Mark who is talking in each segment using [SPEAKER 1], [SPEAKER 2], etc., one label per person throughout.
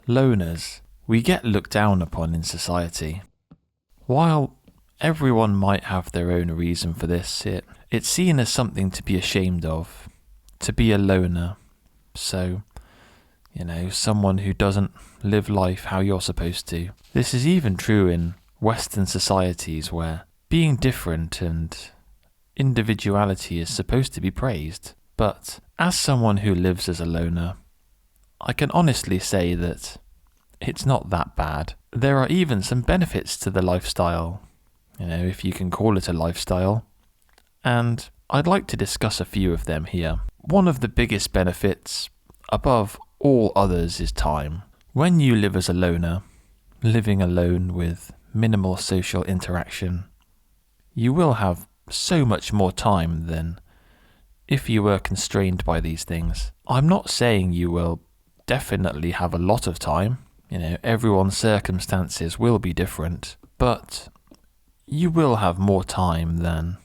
[SPEAKER 1] loners, we get looked down upon in society. While everyone might have their own reason for this, it's seen as something to be ashamed of, to be a loner. So, someone who doesn't live life how you're supposed to. This is even true in Western societies where being different and individuality is supposed to be praised. But as someone who lives as a loner, I can honestly say that it's not that bad. There are even some benefits to the lifestyle, if you can call it a lifestyle, and I'd like to discuss a few of them here. One of the biggest benefits, above all others, is time. When you live as a loner, living alone with minimal social interaction, you will have so much more time than if you were constrained by these things. I'm not saying you will definitely have a lot of time. Everyone's circumstances will be different, but you will have more time than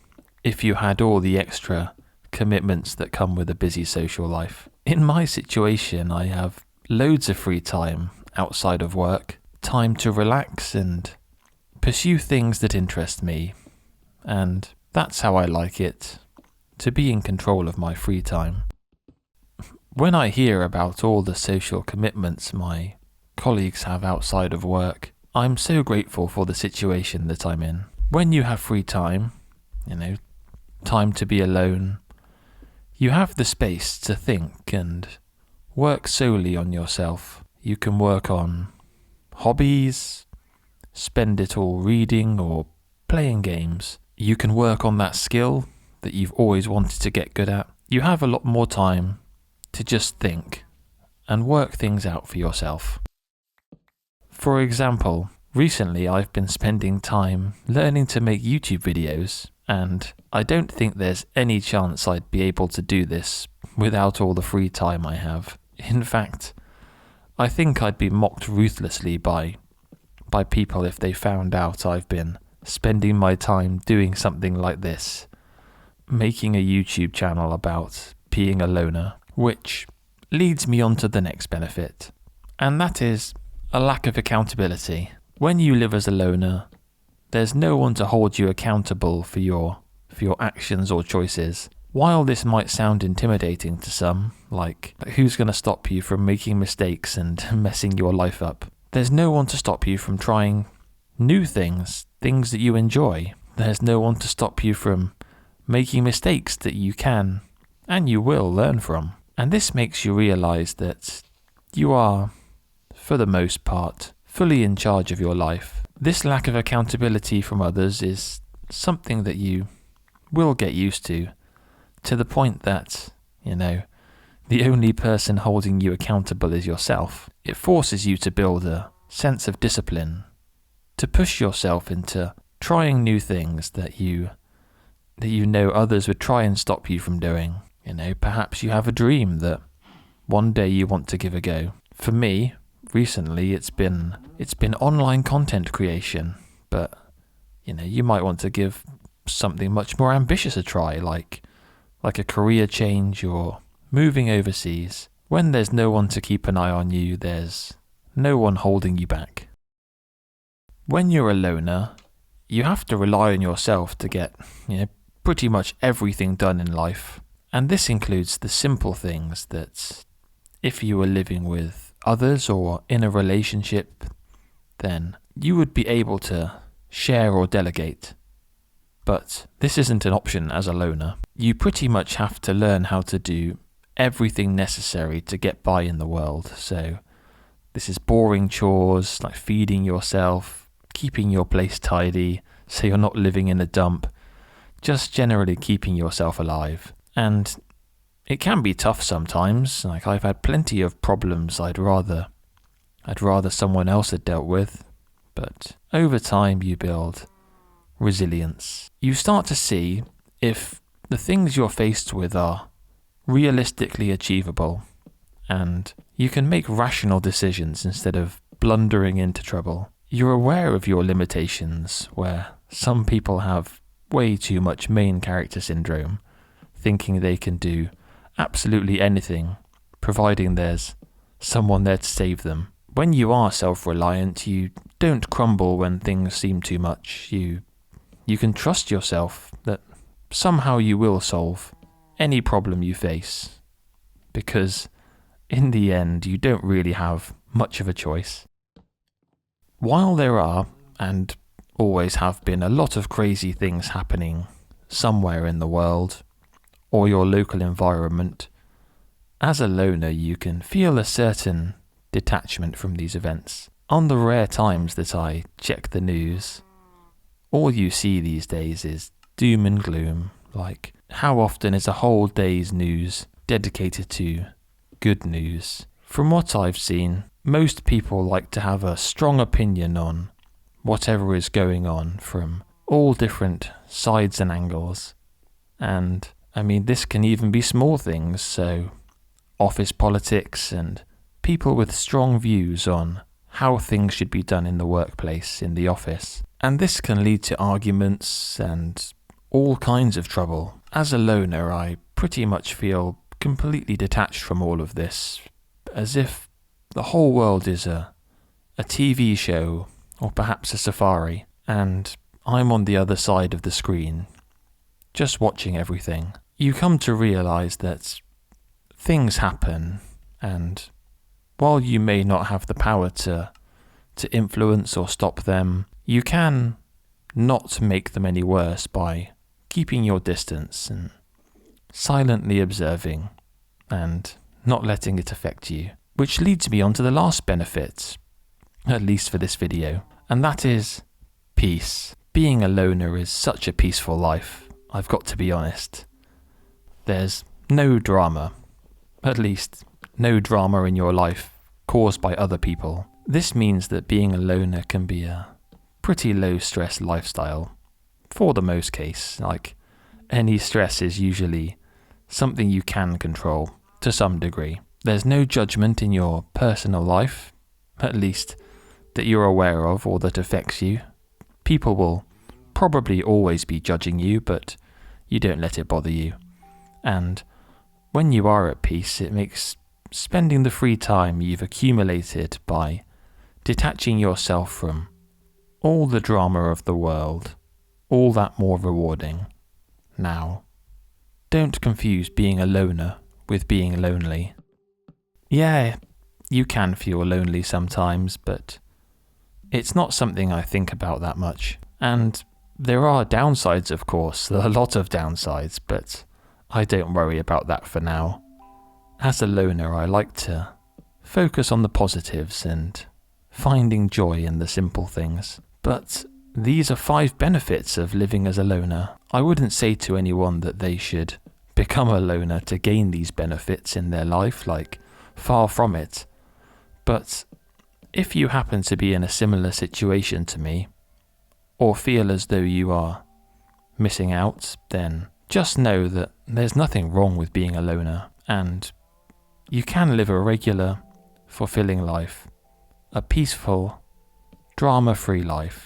[SPEAKER 1] if you had all the extra commitments that come with a busy social life. In my situation, I have loads of free time outside of work, time to relax and pursue things that interest me, and that's how I like it, to be in control of my free time. When I hear about all the social commitments my colleagues have outside of work, I'm so grateful for the situation that I'm in. When you have free time, time to be alone, you have the space to think and work solely on yourself. You can work on hobbies, spend it all reading or playing games. You can work on that skill that you've always wanted to get good at. You have a lot more time to just think and work things out for yourself. For example, recently I've been spending time learning to make YouTube videos, and I don't think there's any chance I'd be able to do this without all the free time I have. In fact, I think I'd be mocked ruthlessly by people if they found out I've been spending my time doing something like this, making a YouTube channel about being a loner, which leads me on to the next benefit, and that is a lack of accountability. When you live as a loner, there's no one to hold you accountable for your actions or choices. While this might sound intimidating to some, like who's going to stop you from making mistakes and messing your life up, there's no one to stop you from trying new things that you enjoy. There's no one to stop you from making mistakes that you can and you will learn from. And this makes you realize that you are, for the most part, fully in charge of your life. This lack of accountability from others is something that you will get used to the point that, the only person holding you accountable is yourself. It forces you to build a sense of discipline, to push yourself into trying new things that you know others would try and stop you from doing. Perhaps you have a dream that one day you want to give a go. For me, recently it's been online content creation, but you might want to give something much more ambitious a try, like a career change or moving overseas. When there's no one to keep an eye on you, there's no one holding you back. When you're a loner, you have to rely on yourself to get pretty much everything done in life, and this includes the simple things that if you were living with others or in a relationship, then you would be able to share or delegate. But this isn't an option as a loner. You pretty much have to learn how to do everything necessary to get by in the world. So this is boring chores like feeding yourself, keeping your place tidy so you're not living in a dump, just generally keeping yourself alive. And it can be tough sometimes. Like, I've had plenty of problems I'd rather someone else had dealt with, but over time you build resilience. You start to see if the things you're faced with are realistically achievable, and you can make rational decisions instead of blundering into trouble. You're aware of your limitations, where some people have way too much main character syndrome, thinking they can do absolutely anything, providing there's someone there to save them. when you are self-reliant, you don't crumble when things seem too much. You can trust yourself that somehow you will solve any problem you face, because in the end you don't really have much of a choice. While there are, and always have been, a lot of crazy things happening somewhere in the world or your local environment, as a loner you can feel a certain detachment from these events. On the rare times that I check the news, all you see these days is doom and gloom. Like, how often is a whole day's news dedicated to good news? From what I've seen, most people like to have a strong opinion on whatever is going on from all different sides and angles. And I mean, this can even be small things, so office politics and people with strong views on how things should be done in the workplace, in the office. And this can lead to arguments and all kinds of trouble. As a loner, I pretty much feel completely detached from all of this, as if the whole world is a TV show or perhaps a safari, and I'm on the other side of the screen, just watching everything. You come to realise that things happen, and while you may not have the power to influence or stop them, you can not make them any worse by keeping your distance and silently observing and not letting it affect you. Which leads me on to the last benefit, at least for this video, and that is peace. Being a loner is such a peaceful life, I've got to be honest. There's no drama, at least no drama in your life caused by other people. This means that being a loner can be a pretty low stress lifestyle for the most case. Like, any stress is usually something you can control to some degree. There's no judgment in your personal life, at least that you're aware of or that affects you. People will probably always be judging you, but you don't let it bother you. And when you are at peace, it makes spending the free time you've accumulated by detaching yourself from all the drama of the world all that more rewarding. Now, don't confuse being a loner with being lonely. Yeah, you can feel lonely sometimes, but it's not something I think about that much. And there are downsides, of course, a lot of downsides, but I don't worry about that for now. As a loner, I like to focus on the positives and finding joy in the simple things. But these are 5 benefits of living as a loner. I wouldn't say to anyone that they should become a loner to gain these benefits in their life, like, far from it. But if you happen to be in a similar situation to me, or feel as though you are missing out, then just know that there's nothing wrong with being a loner, and you can live a regular, fulfilling life, a peaceful, drama-free life,